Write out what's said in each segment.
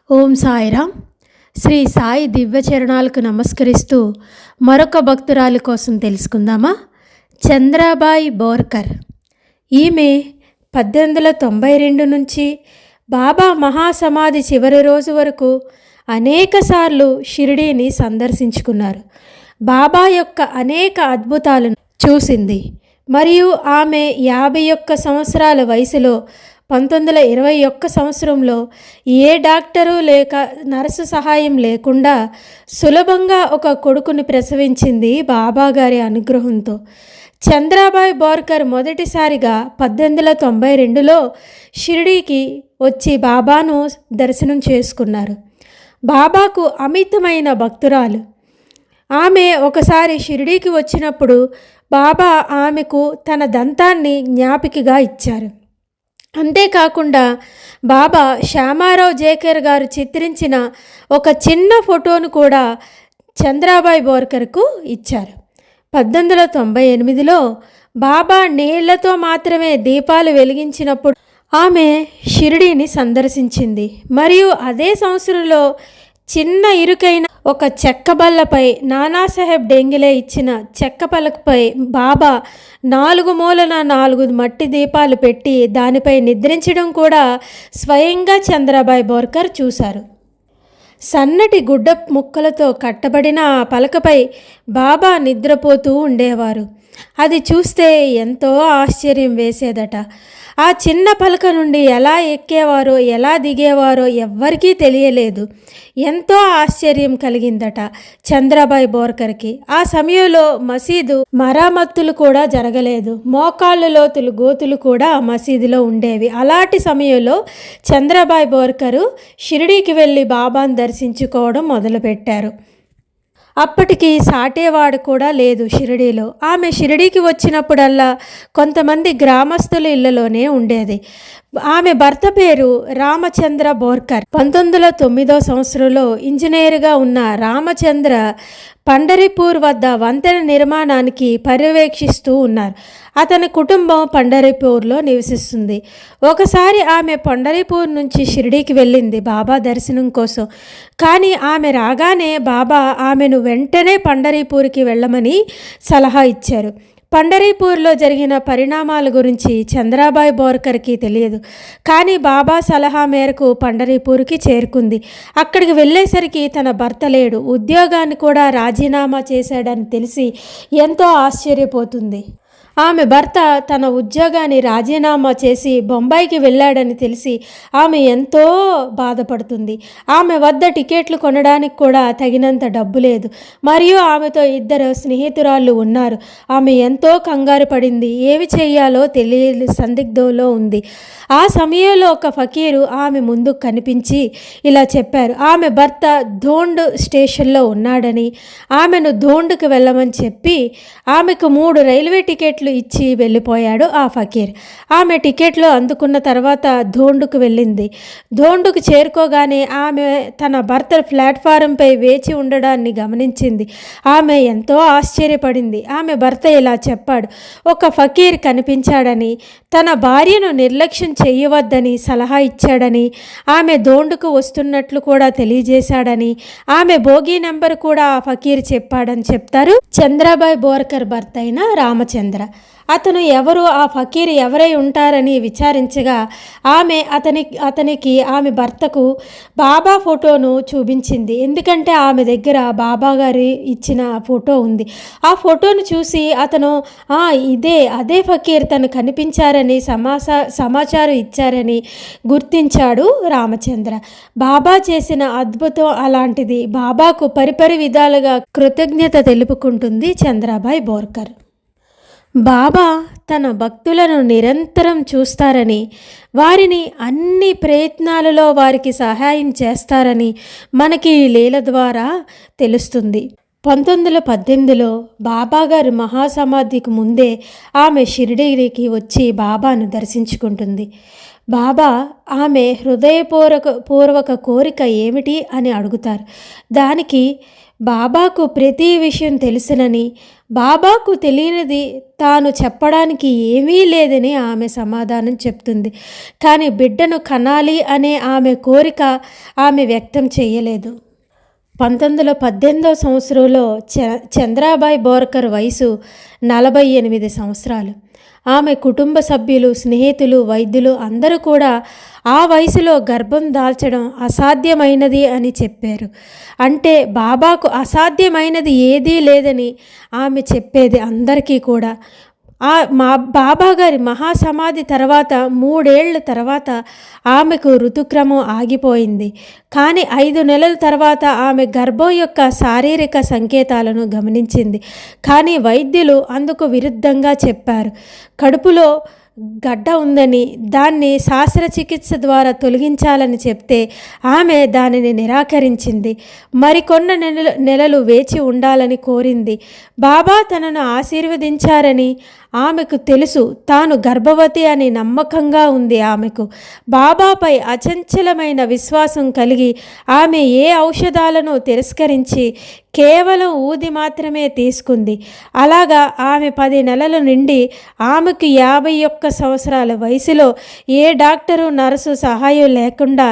ఓం సాయిరామ్. శ్రీ సాయి దివ్య చరణాలకు నమస్కరిస్తూ మరొక భక్తురాలి కోసం తెలుసుకుందామా. చంద్రాబాయి బోర్కర్. ఈమె 1892 నుంచి బాబా మహాసమాధి చివరి రోజు వరకు అనేకసార్లు షిరిడీని సందర్శించుకున్నారు. బాబా యొక్క అనేక అద్భుతాలను చూసింది. మరియు ఆమె 51 సంవత్సరాల వయసులో 1921 సంవత్సరంలో ఏ డాక్టరు లేక నర్సు సహాయం లేకుండా సులభంగా ఒక కొడుకుని ప్రసవించింది బాబా గారి అనుగ్రహంతో. చంద్రాబాయి బోర్కర్ మొదటిసారిగా 1892లో షిరిడీకి వచ్చి బాబాను దర్శనం చేసుకున్నారు. బాబాకు అమితమైన భక్తురాలు. ఆమె ఒకసారి షిరిడీకి వచ్చినప్పుడు బాబా ఆమెకు తన దంతాన్ని జ్ఞాపికగా ఇచ్చారు. అంతేకాకుండా బాబా శ్యామారావు జేకర్ గారు చిత్రించిన ఒక చిన్న ఫోటోను కూడా చంద్రాబాయి బోర్కర్కు ఇచ్చారు. 1898లో బాబా నీళ్లతో మాత్రమే దీపాలు వెలిగించినప్పుడు ఆమె షిరిడీని సందర్శించింది. మరియు అదే సంవత్సరంలో చిన్న ఇరుకైన ఒక చెక్క బల్లపై నానాసాహెబ్ డెంగిలే ఇచ్చిన చెక్క పలకపై బాబా 4 మూలన 4 మట్టి దీపాలు పెట్టి దానిపై నిద్రించడం కూడా స్వయంగా చంద్రాబాయి బోర్కర్ చూశారు. సన్నటి గుడ్డ ముక్కలతో కట్టబడిన ఆ పలకపై బాబా నిద్రపోతూ ఉండేవారు. అది చూస్తే ఎంతో ఆశ్చర్యం వేసేదట. ఆ చిన్న పలక నుండి ఎలా ఎక్కేవారో ఎలా దిగేవారో ఎవ్వరికీ తెలియలేదు. ఎంతో ఆశ్చర్యం కలిగిందట చంద్రాబాయి బోర్కర్కి. ఆ సమయంలో మసీదు మరామత్తులు కూడా జరగలేదు. మోకాళ్ళు లోతులు గోతులు కూడా మసీదులో ఉండేవి. అలాంటి సమయంలో చంద్రాబాయి బోర్కరు షిరిడీకి వెళ్ళి బాబాను దర్శించుకోవడం మొదలుపెట్టారు. అప్పటికి సాటేవాడు కూడా లేదు షిరిడీలో. ఆమె షిరిడీకి వచ్చినప్పుడల్లా కొంతమంది గ్రామస్తుల ఇళ్లలోనే ఉండేది. ఆమె భర్త పేరు రామచంద్ర బోర్కర్. 1909 సంవత్సరంలో ఇంజనీర్గా ఉన్న రామచంద్ర పండరిపూర్ వద్ద వంతెన నిర్మాణానికి పర్యవేక్షిస్తూ ఉన్నారు. అతని కుటుంబం పండరిపూర్లో నివసిస్తుంది. ఒకసారి ఆమె పండరిపూర్ నుంచి షిరిడీకి వెళ్ళింది బాబా దర్శనం కోసం. కానీ ఆమె రాగానే బాబా ఆమెను వెంటనే పండరిపూర్కి వెళ్ళమని సలహా ఇచ్చారు. పండరిపూర్లో జరిగిన పరిణామాల గురించి చంద్రాబాయి బోర్కర్కి తెలియదు. కానీ బాబా సలహా మేరకు పండరిపూర్కి చేరుకుంది. అక్కడికి వెళ్ళేసరికి తన భర్త లేడు. ఉద్యోగాన్ని కూడా రాజీనామా చేశాడని తెలిసి ఎంతో ఆశ్చర్యపోతుంది. ఆమె భర్త తన ఉద్యోగాన్ని రాజీనామా చేసి బొంబాయికి వెళ్ళాడని తెలిసి ఆమె ఎంతో బాధపడుతుంది. ఆమె వద్ద టికెట్లు కొనడానికి కూడా తగినంత డబ్బు లేదు. మరియు ఆమెతో 2 స్నేహితురాళ్ళు ఉన్నారు. ఆమె ఎంతో కంగారు పడింది. ఏమి చేయాలో తెలియని సందిగ్ధంలో ఉంది. ఆ సమయంలో ఒక ఫకీరు ఆమె ముందు కనిపించి ఇలా చెప్పారు. ఆమె భర్త ధోండ్ స్టేషన్లో ఉన్నాడని, ఆమెను ధోండ్కి వెళ్ళమని చెప్పి ఆమెకు 3 రైల్వే టికెట్లు ఇచ్చి వెళ్ళిపోయాడు ఆ ఫకీర్. ఆమె టికెట్లు అందుకున్న తర్వాత ధోండుకు వెళ్ళింది. ధోండుకు చేరుకోగానే ఆమె తన భర్త ప్లాట్ఫారంపై వేచి ఉండడాన్ని గమనించింది. ఆమె ఎంతో ఆశ్చర్యపడింది. ఆమె భర్త ఇలా చెప్పాడు. ఒక ఫకీర్ కనిపించాడని, తన భార్యను నిర్లక్ష్యం చేయవద్దని సలహా ఇచ్చాడని, ఆమె ధోండుకు వస్తున్నట్లు కూడా తెలియజేశాడని, ఆమె బోగీ నెంబర్ కూడా ఆ ఫకీర్ చెప్పాడని చెప్తారు చంద్రాబాయి బోర్కర్ భర్త అయిన రామచంద్ర. అతను ఎవరు, ఆ ఫకీర్ ఎవరై ఉంటారని విచారించగా ఆమె అతనికి ఆమె భర్తకు బాబా ఫోటోను చూపించింది. ఎందుకంటే ఆమె దగ్గర బాబా గారి ఇచ్చిన ఫోటో ఉంది. ఆ ఫోటోను చూసి అతను అదే ఫకీర్ తను కనిపించారని సమాచారం ఇచ్చారని గుర్తించాడు రామచంద్ర. బాబా చేసిన అద్భుతం అలాంటిది. బాబాకు పరిపరి విధాలుగా కృతజ్ఞత తెలుపుకుంటుంది చంద్రాబాయి బోర్కర్. బాబా తన భక్తులను నిరంతరం చూస్తారని, వారిని అన్ని ప్రయత్నాలలో వారికి సహాయం చేస్తారని మనకి ఈ లీల ద్వారా తెలుస్తుంది. 1918లో బాబాగారి మహాసమాధికి ముందే ఆమె షిరిడీకి వచ్చి బాబాను దర్శించుకుంటుంది. బాబా ఆమె పూర్వక కోరిక ఏమిటి అని అడుగుతారు. దానికి బాబాకు ప్రతి విషయం తెలుసునని, బాబాకు తెలియనిది తాను చెప్పడానికి ఏమీ లేదని ఆమె సమాధానం చెప్తుంది. కానీ బిడ్డను కనాలి అనే ఆమె కోరిక ఆమె వ్యక్తం చేయలేదు. 1918వ సంవత్సరంలో చంద్రాబాయి బోర్కర్ వయసు 48 సంవత్సరాలు. ఆమె కుటుంబ సభ్యులు, స్నేహితులు, వైద్యులు అందరూ కూడా ఆ వయసులో గర్భం దాల్చడం అసాధ్యమైనది అని చెప్పారు. అంటే బాబాకు అసాధ్యమైనది ఏదీ లేదని ఆమె చెప్పేది అందరికీ కూడా. మా బాబాగారి మహాసమాధి తర్వాత 3 ఏళ్ల తర్వాత ఆమెకు ఋతుక్రమం ఆగిపోయింది. కానీ 5 నెలల తర్వాత ఆమె గర్భం యొక్క శారీరక సంకేతాలను గమనించింది. కానీ వైద్యులు అందుకు విరుద్ధంగా చెప్పారు. కడుపులో గడ్డ ఉందని, దాన్ని శస్త్రచికిత్స ద్వారా తొలగించాలని చెప్తే ఆమె దానిని నిరాకరించింది. మరికొన్ని నెలలు వేచి ఉండాలని కోరింది. బాబా తనను ఆశీర్వదించారని ఆమెకు తెలుసు. తాను గర్భవతి అని నమ్మకంగా ఉంది. ఆమెకు బాబాపై అచంచలమైన విశ్వాసం కలిగి ఆమె ఏ ఔషధాలను తిరస్కరించి కేవలం ఊది మాత్రమే తీసుకుంది. అలాగా ఆమె 10 నెలల నుండి ఆమెకు 51 సంవత్సరాల వయసులో ఏ డాక్టరు, నర్సు సహాయం లేకుండా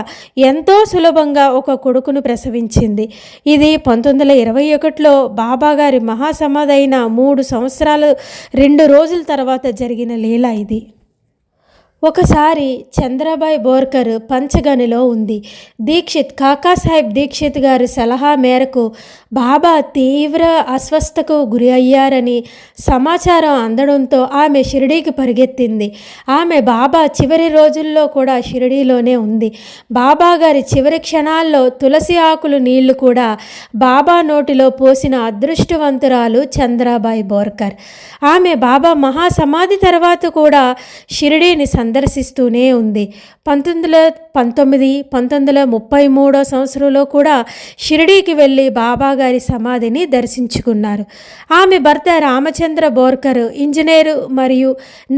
ఎంతో సులభంగా ఒక కొడుకును ప్రసవించింది. ఇది 1921లో బాబాగారి మహాసమాధి అయిన 3 సంవత్సరాలు 2 రోజుల తర్వాత జరిగిన లీల ఇది. ఒకసారి చంద్రబాయి బోర్కర్ పంచగనిలో ఉంది. కాకాసాహెబ్ దీక్షిత్ గారి సలహా మేరకు బాబా తీవ్ర అస్వస్థకు గురి అయ్యారని సమాచారం అందడంతో ఆమె షిరిడీకి పరిగెత్తింది. ఆమె బాబా చివరి రోజుల్లో కూడా షిరిడీలోనే ఉంది. బాబా గారి చివరి క్షణాల్లో తులసి ఆకులు నీళ్లు కూడా బాబా నోటిలో పోసిన అదృష్టవంతురాలు చంద్రబాయి బోర్కర్. ఆమె బాబా మహాసమాధి తర్వాత కూడా షిరిడీని సందర్శిస్తూనే ఉంది. 1933 సంవత్సరంలో కూడా షిరిడీకి వెళ్ళి బాబాగారి సమాధిని దర్శించుకున్నారు. ఆమె భర్త రామచంద్ర బోర్కర్ ఇంజనీరు మరియు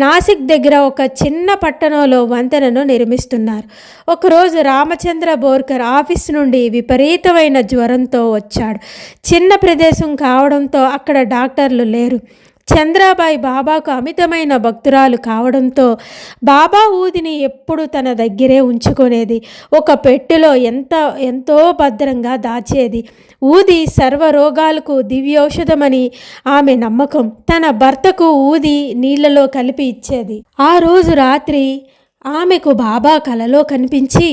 నాసిక్ దగ్గర ఒక చిన్న పట్టణంలో వంతెనను నిర్మిస్తున్నారు. ఒకరోజు రామచంద్ర బోర్కర్ ఆఫీస్ నుండి విపరీతమైన జ్వరంతో వచ్చాడు. చిన్న ప్రదేశం కావడంతో అక్కడ డాక్టర్లు లేరు. చంద్రబాయి బాబాకు అమితమైన భక్తురాలు కావడంతో బాబా ఊదిని ఎప్పుడు తన దగ్గరే ఉంచుకునేది. ఒక పెట్టెలో ఎంతో భద్రంగా దాచేది. ఊది సర్వరోగాలకు దివ్యౌషధమని ఆమె నమ్మకం. తన భర్తకు ఊది నీళ్లలో కలిపి ఇచ్చేది. ఆ రోజు రాత్రి ఆమెకు బాబా కలలో కనిపించి,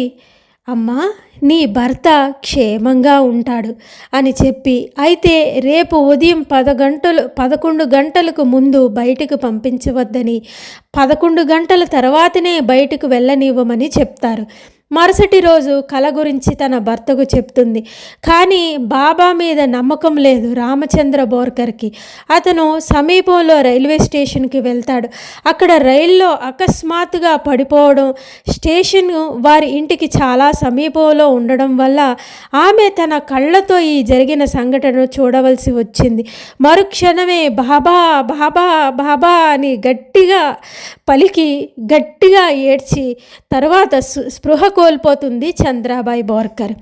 అమ్మా, నీ భర్త క్షేమంగా ఉంటాడు అని చెప్పి, అయితే రేపు ఉదయం 11 గంటలకు ముందు బయటకు పంపించవద్దని, 11 గంటల తర్వాతనే బయటకు వెళ్ళనివ్వమని చెప్తారు. మరుసటి రోజు కల గురించి తన భర్తకు చెప్తుంది. కానీ బాబా మీద నమ్మకం లేదు రామచంద్ర బోర్కర్కి. అతను సమీపంలో రైల్వే స్టేషన్కి వెళ్తాడు. అక్కడ రైల్లో అకస్మాత్తుగా పడిపోవడం, స్టేషన్ వారి ఇంటికి చాలా సమీపంలో ఉండడం వల్ల ఆమె తన కళ్ళతో ఈ జరిగిన సంఘటన చూడవలసి వచ్చింది. మరుక్షణమే బాబా బాబా బాబా అని గట్టిగా పలికి గట్టిగా ఏడ్చి తర్వాత స్పృహ కోల్పోతుంది చంద్రబాయి బోర్కర్.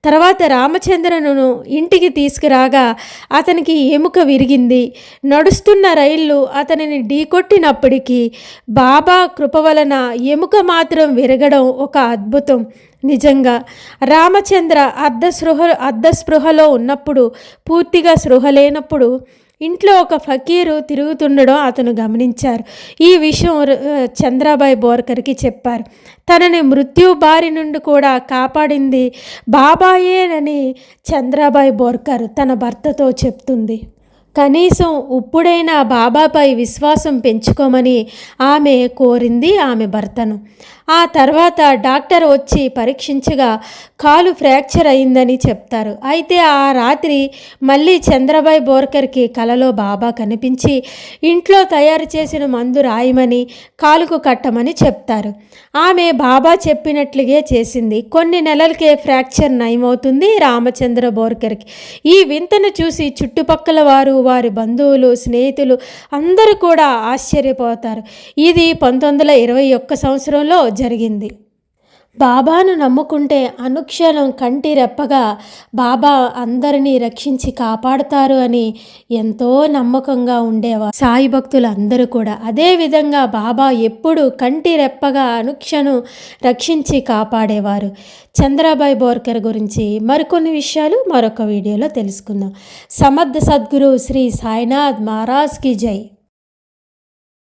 తర్వాత రామచంద్రను ఇంటికి తీసుకురాగా అతనికి ఎముక విరిగింది. నడుస్తున్న రైళ్ళు అతనిని ఢీకొట్టినప్పటికీ బాబా కృప వలన ఎముక మాత్రం విరగడం ఒక అద్భుతం. నిజంగా రామచంద్ర అర్ధస్పృహలో ఉన్నప్పుడు, పూర్తిగా స్పృహ లేనప్పుడు ఇంట్లో ఒక ఫకీరు తిరుగుతుండడం అతను గమనించారు. ఈ విషయం చంద్రబాయి బోర్కర్కి చెప్పారు. తనని మృత్యు బారి నుండి కూడా కాపాడింది బాబాయేనని చంద్రబాయి బోర్కర్ తన భర్తతో చెప్తుంది. కనీసం ఇప్పుడైనా బాబాపై విశ్వాసం పెంచుకోమని ఆమె కోరింది ఆమె భర్తను. ఆ తర్వాత డాక్టర్ వచ్చి పరీక్షించగా కాలు ఫ్రాక్చర్ అయిందని చెప్తారు. అయితే ఆ రాత్రి మళ్ళీ చంద్రబాయి బోర్కర్కి కలలో బాబా కనిపించి ఇంట్లో తయారు చేసిన మందు రాయమని, కాలుకు కట్టమని చెప్తారు. ఆమె బాబా చెప్పినట్లుగే చేసింది. కొన్ని నెలలకే ఫ్రాక్చర్ నయమవుతుంది రామచంద్ర బోర్కర్కి. ఈ వింతను చూసి చుట్టుపక్కల వారు, వారి బంధువులు, స్నేహితులు అందరూ కూడా ఆశ్చర్యపోతారు. ఇది 1921 సంవత్సరంలో జరిగింది. బాబాను నమ్ముకుంటే అనుక్షణం కంటి రెప్పగా బాబా అందరినీ రక్షించి కాపాడుతారు అని ఎంతో నమ్మకంగా ఉండేవారు సాయి భక్తులు అందరూ కూడా. అదేవిధంగా బాబా ఎప్పుడు కంటి రెప్పగా అనుక్షణం రక్షించి కాపాడేవారు. చంద్రాబాయి బోర్కర్ గురించి మరికొన్ని విషయాలు మరొక వీడియోలో తెలుసుకుందాం. సమర్థ సద్గురు శ్రీ సాయినాథ్ మహారాజ్ కి జై.